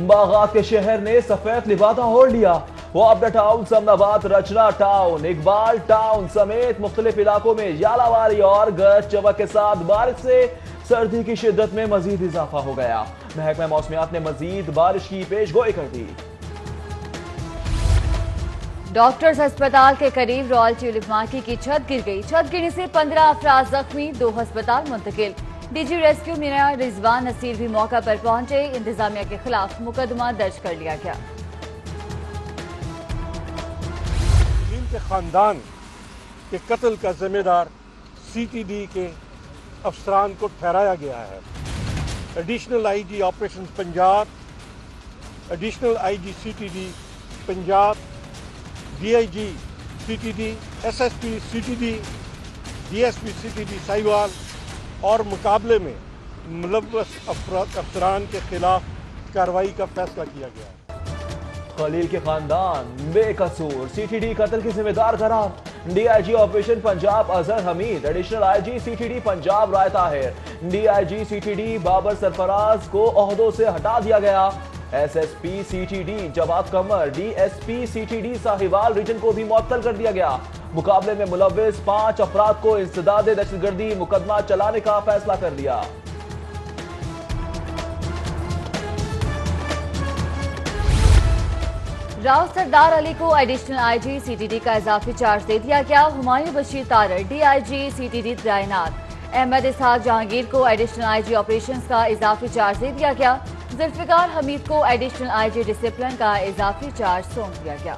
باغات کے شہر نے سفید لبادہ اوڑھ لیا. وابڈا ٹاؤن، سمناباد، رچنا ٹاؤن، اقبال ٹاؤن سمیت مختلف علاقوں میں ژالہ اور گرج چمک کے ساتھ بارش سے سردی کی شدت میں مزید اضافہ ہو گیا. محکمہ موسمیات نے مزید بارش کی پیش گوئی کر دی. ڈاکٹرز ہسپتال کے قریب رائل ٹیولپ مارکیٹ کی چھت گر گئی. چھت گرنے سے 15 افراد زخمی، 2 ہسپتال منتقل. ڈی جی ریسکیو میاں رضوان نصیر بھی موقع پر پہنچے. انتظامیہ کے خلاف مقدمہ درج کر لیا گیا. کے خاندان کے قتل کا ذمہ دار سی ٹی ڈی کے افسران کو ٹھہرایا گیا ہے. Additional I G operation Punjab, additional I G C T D Punjab, D I G C T D, S S P C T D, D S P C T D Sahiwal اور مقابلے میں ملوث افسران کے خلاف کارروائی کا فیصلہ کیا گیا ہے. خلیل کے خاندان بے قصور، سی ٹی ڈی قتل کے ذمہ دار قرار. D I G operation Punjab Azhar Hameed, additional I G C T D Punjab Rai Tahir, D I G C T D Babar Sarfraz کو عہدوں سے ہٹا دیا گیا. S S P C T D Jawad Qamar, D S P C T D Sahiwal region کو بھی معطل کر دیا گیا. مقابلے میں ملوث 5 افراد کو انسداد دہشت گردی مقدمہ چلانے کا فیصلہ کر دیا. راؤ سردار علی کو additional I G C T D کا اضافی چارج دے دیا گیا. Humayun Bashir Tarar D I G C T D تعینات. احمد اسحاق جہانگیر کو ایڈیشنل آئی جی آپریشنز کا اضافی چارج دے دیا گیا. ذوالفقار حمید کو ایڈیشنل آئی جی ڈسپلن کا اضافی چارج سونپ دیا گیا.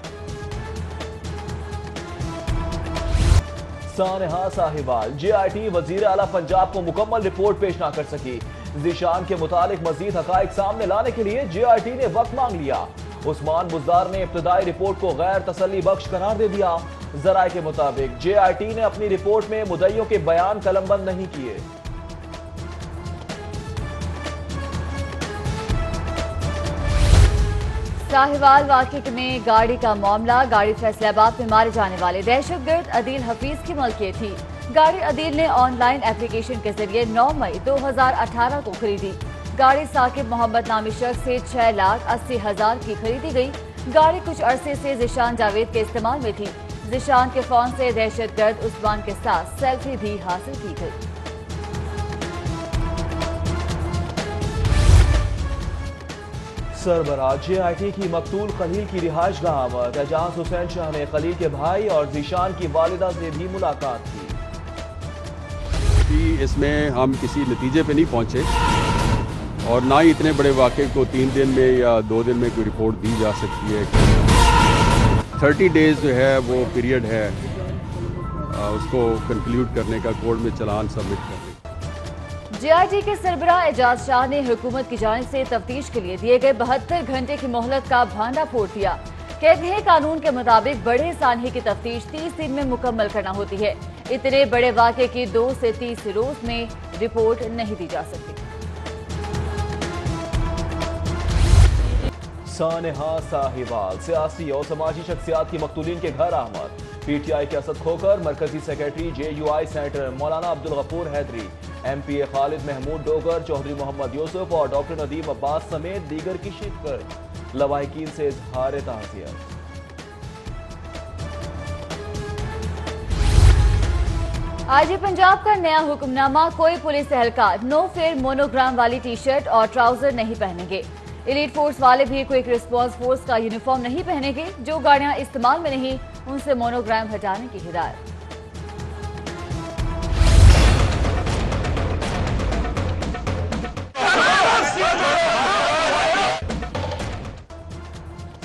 سانحہ ساہیوال، جے آئی ٹی وزیر اعلیٰ پنجاب کو مکمل رپورٹ پیش نہ کر سکی. ذیشان کے متعلق مزید حقائق سامنے لانے کے لیے جے آئی ٹی نے وقت مانگ لیا. عثمان بزدار نے ابتدائی رپورٹ کو غیر تسلی بخش قرار دے دیا. ذرائع کے مطابق جے آئی ٹی نے اپنی رپورٹ میں مدعیوں کے بیان قلم بند نہیں کیے. ساہیوال واقعے میں گاڑی کا معاملہ. گاڑی فیصل آباد میں مارے جانے والے دہشت گرد عدیل حفیظ کی ملکیت تھی. گاڑی عدیل نے آن لائن اپلیکیشن کے ذریعے 9 مئی 2018 کو خریدی. گاڑی ثاقب محمد نامی شخص سے 6,80,000 کی خریدی گئی. گاڑی کچھ عرصے سے ذیشان جاوید کے استعمال میں تھی. ذیشان کے فون سے دہشت گرد عثمان کے ساتھ سیلفی بھی حاصل کی گئی. سربراہ جے آئی ٹی کی مقتول خلیل کی رہائش گاہ آمد. اعجاز حسین شاہ نے خلیل کے بھائی اور ذیشان کی والدہ سے بھی ملاقات کی. اس میں ہم کسی نتیجے پہ نہیں پہنچے اور نہ ہی اتنے بڑے واقعے کو 3 دن میں یا 2 دن میں کوئی رپورٹ دی جا سکتی ہے. 30 ڈیز جو ہے وہ پیریڈ ہے اس کو کنکلیوڈ کرنے کا، کورٹ میں چلان سبمٹ کرنے کا. جے آئی ٹی کے سربراہ اعجاز شاہ نے حکومت کی جانب سے تفتیش کے لیے دیے گئے 72 گھنٹے کی مہلت کا بھانڈا پھوڑ دیا. کہتے ہیں قانون کے مطابق بڑے سانحے کی تفتیش 30 دن میں مکمل کرنا ہوتی ہے. اتنے بڑے واقعے کی 2 سے 30 روز میں رپورٹ نہیں دی جا سکتی. سانحہ ساہیوال، سیاسی اور سماجی شخصیات کی مقتولین کے گھر آمد. پی ٹی آئی کے اسد کھوکر، مرکزی secretary J you I senator Maulana Abdul Ghafoor Haidari, M P اے خالد محمود ڈوگر، چودھری محمد یوسف اور ڈاکٹر ندیم عباس سمیت دیگر کی شرکت. لواحقین سے اظہار تعزیت. آئی جی پنجاب کا نیا حکم نامہ، کوئی پولیس اہلکار نو فیر مونوگرام والی ٹی شرٹ اور ٹراؤزر نہیں پہنیں گے. ایلیٹ فورس والے بھی کوئک ریسپانس فورس کا یونیفارم نہیں پہنیں گے. جو گاڑیاں استعمال میں نہیں ان سے مونوگرام ہٹانے کی ہدایت.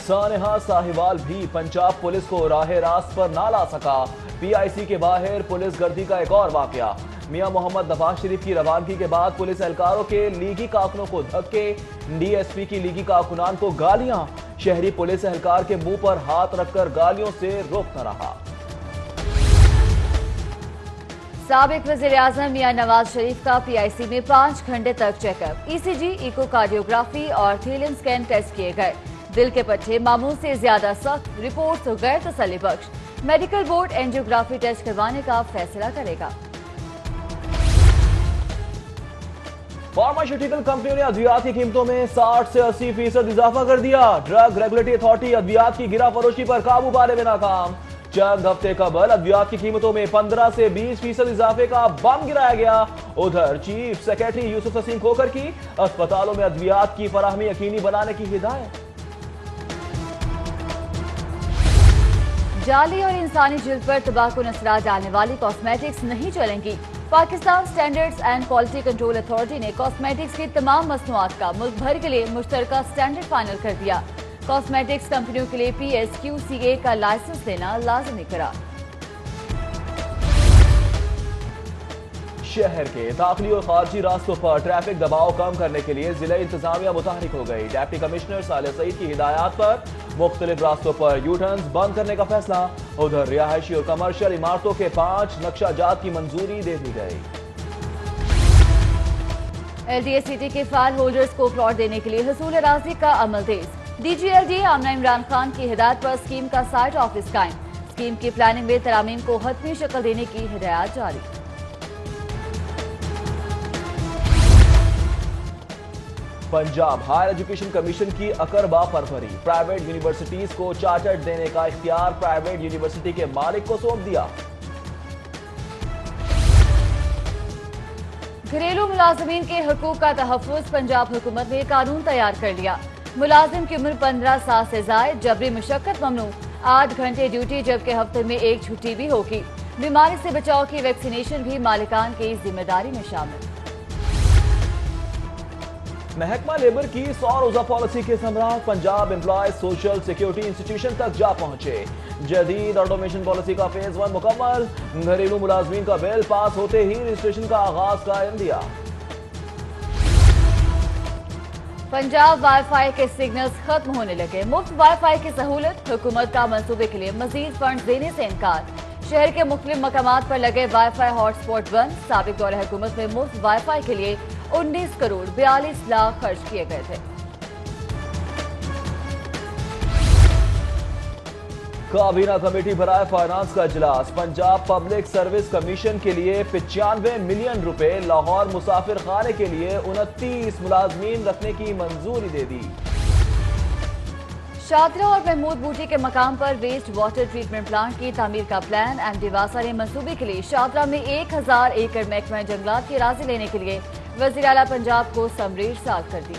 سانحہ ساہیوال بھی پنجاب پولیس کو راہ راست پر نہ لا سکا. پی آئی سی کے باہر پولیس گردی کا ایک اور واقعہ. میاں محمد نواز شریف کی روانگی کے بعد پولیس اہلکاروں کے لیگی کارکنوں کو دھکے. ڈی ایس پی کی لیگی کارکنان کو گالیاں. شہری پولیس اہلکار کے منہ پر ہاتھ رکھ کر گالیوں سے روکتا رہا. سابق وزیر اعظم میاں نواز شریف کا پی آئی سی میں 5 گھنٹے تک چیک اپ. ای سی جی، ایکو کارڈیوگرافی اور تھیلن سکین ٹیسٹ کیے گئے. دل کے پٹھے معمول سے زیادہ سخت، رپورٹس غیر تسلی بخش. میڈیکل بورڈ اینجیوگرافی ٹیسٹ کروانے کا فیصلہ کرے گا. فارماسیوٹیکل کمپنیوں نے ادویات کی قیمتوں میں 60 سے 80% اضافہ کر دیا. ڈرگ ریگولیٹری اتھارٹی ادویات کی گرا فروشی پر قابو پانے میں ناکام. چند ہفتے قبل ادویات کی قیمتوں میں 15 سے 20% اضافے کا بم گرایا گیا. ادھر چیف سیکریٹری یوسف حسین کھوکھر کی اسپتالوں میں ادویات کی فراہمی یقینی بنانے کی ہدایت. جعلی اور انسانی جلد پر تباہ کن اثرات ڈالنے والی کاسمیٹکس نہیں چلیں گی. Pakistan standards and quality control authority نے کاسمیٹکس کی تمام مصنوعات کا ملک بھر کے لیے مشترکہ سٹینڈرڈ فائنل کر دیا. کاسمیٹکس کمپنیوں کے لیے PSQCA کا لائسنس لینا لازمی قرار. شہر کے داخلی اور خارجی راستوں پر ٹریفک دباؤ کم کرنے کے لیے ضلع انتظامیہ متحرک ہو گئی. ڈپٹی کمشنر صالح سعید کی ہدایات پر مختلف راستوں پر یو ٹرنز بند کرنے کا فیصلہ. ادھر رہائشی اور کمرشل عمارتوں کے 5 نقشہ جات کی منظوری دے دی گئی. LDA-CT کے فائل ہولڈرز کو پلاٹ دینے کے لیے حصول اراضی کا عمل تیز. DG-LDA آمنہ عمران خان کی ہدایت پر اسکیم کا سائٹ آفس قائم. اسکیم کی پلاننگ میں ترامیم کو حتمی شکل دینے کی ہدایات جاری. پنجاب ہائر ایجوکیشن کمیشن کی اقربا فرفری. پرائیویٹ یونیورسٹیز کو چارٹرڈ دینے کا اختیار پرائیویٹ یونیورسٹی کے مالک کو سونپ دیا. گھریلو ملازمین کے حقوق کا تحفظ. پنجاب حکومت نے قانون تیار کر لیا. ملازم کی عمر 15 سال سے زائد. جبری مشقت ممنوع. 8 گھنٹے ڈیوٹی جبکہ ہفتے میں 1 چھٹی بھی ہوگی. بیماری سے بچاؤ کی ویکسینیشن بھی مالکان کی ذمہ داری میں شامل. محکمہ لیبر کی 100 روزہ پالیسی کے ثمرات Punjab employees social security institution تک جا پہنچے. جدید آٹومیشن پالیسی کا فیز 1 مکمل. گھریلو ملازمین کا بل پاس ہوتے ہی رجسٹریشن کا آغاز کا اندیا. پنجاب وائی فائی کے سگنلز ختم ہونے لگے. مفت وائی فائی کی سہولت. حکومت کا منصوبے کے لیے مزید فنڈز دینے سے انکار. شہر کے مختلف مقامات پر لگے وائی فائی ہاٹ اسپاٹ بند. سابق دور حکومت میں مفت وائی فائی کے لیے 19 کروڑ 42 لاکھ خرچ کیے گئے تھے. کابینہ کمیٹی برائے فائنانس کا اجلاس. پنجاب پبلک سروس کمیشن کے لیے 95 ملین روپے. لاہور مسافر خانے کے لیے 29 ملازمین رکھنے کی منظوری دے دی. شادرہ اور محمود بوٹی کے مقام پر ویسٹ واٹر ٹریٹمنٹ پلانٹ کی تعمیر کا پلان. MD واسا نے منصوبے کے لیے شادرہ میں 1000 ایکڑ محکمہ جنگلات کی اراضی لینے کے لیے وزیر اعلیٰ پنجاب کو سمری ارسال کر دی.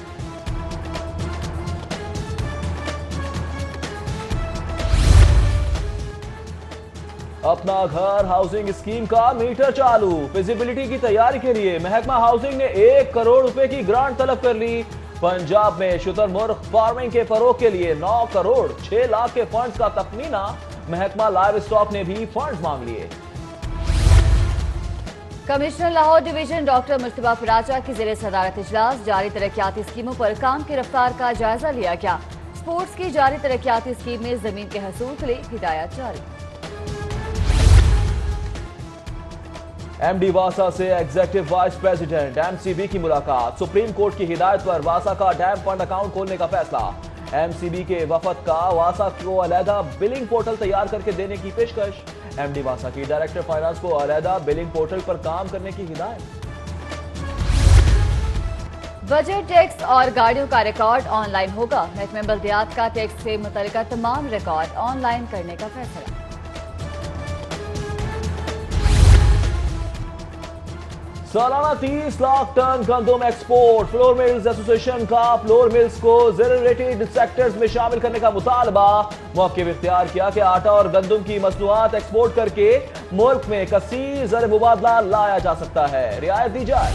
اپنا گھر ہاؤسنگ اسکیم کا میٹر چالو. فیزیبلٹی کی تیاری کے لیے محکمہ ہاؤسنگ نے 1 کروڑ روپے کی گرانٹ طلب کر لی. پنجاب میں شتر مرغ فارمنگ کے فروغ کے لیے 9 کروڑ 6 لاکھ کے فنڈز کا تخمینہ. محکمہ لائیو اسٹاک نے بھی فنڈز مانگ لیے. کمشنر لاہور ڈویژن ڈاکٹر مصطفیٰ فراچا کی زیر صدارت اجلاس. جاری ترقیاتی اسکیموں پر کام کی رفتار کا جائزہ لیا گیا. سپورٹس کی جاری ترقیاتی اسکیم میں زمین کے حصول کے لیے ہدایات جاری. MD واسا سے ایگزیکٹو وائس پریزیڈنٹ MCB کی ملاقات. سپریم کورٹ کی ہدایت پر واسا کا ڈیم فنڈ اکاؤنٹ کھولنے کا فیصلہ. MCB کے وفد کا واسا کو علیحدہ بلنگ پورٹل تیار کر کے دینے کی پیشکش. MD واسا کی ڈائریکٹر فائنانس کو علیحدہ بلنگ پورٹل پر کام کرنے کی ہدایت. بجٹ ٹیکس اور گاڑیوں کا ریکارڈ آن لائن ہوگا. محکمہ بلدیات کا ٹیکس سے متعلقہ تمام ریکارڈ آن لائن کرنے کا فیصلہ. سالانہ 30 لاکھ ٹن گندم ایکسپورٹ. فلور ملز ایسوسی ایشن کا فلور ملز کو زر ریلیٹڈ سیکٹرز میں شامل کرنے کا مطالبہ. موقف اختیار کیا کہ آٹا اور گندم کی مصنوعات ایکسپورٹ کر کے ملک میں کثیر زر مبادلہ لایا جا سکتا ہے. رعایت دی جائے.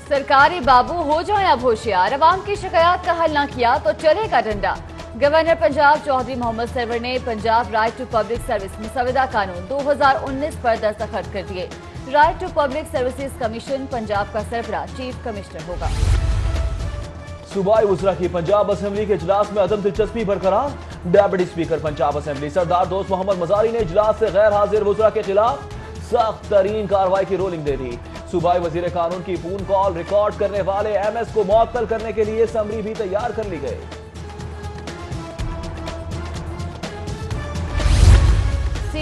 سرکاری بابو ہو جائیں اب ہوشیار. عوام کی شکایات کا حل نہ کیا تو چلے گا ڈنڈا. گورنر پنجاب چودھری محمد سرور نے Punjab right to public service مسودہ قانون 2019 پر دستخط کر دیے. Right to public services commission Punjab کا سربراہ چیف کمشنر ہوگا. صوبائی وزراء کی پنجاب اسمبلی کے اجلاس میں عدم دلچسپی برقرار. ڈپٹی اسپیکر پنجاب اسمبلی سردار دوست محمد مزاری نے اجلاس سے غیر حاضر وزراء کے خلاف سخت ترین کارروائی کی رولنگ دے دی. صوبائی وزیر قانون کی فون کال ریکارڈ کرنے والے MS کو معطل کرنے کے لیے سمری بھی تیار کر لی گئی.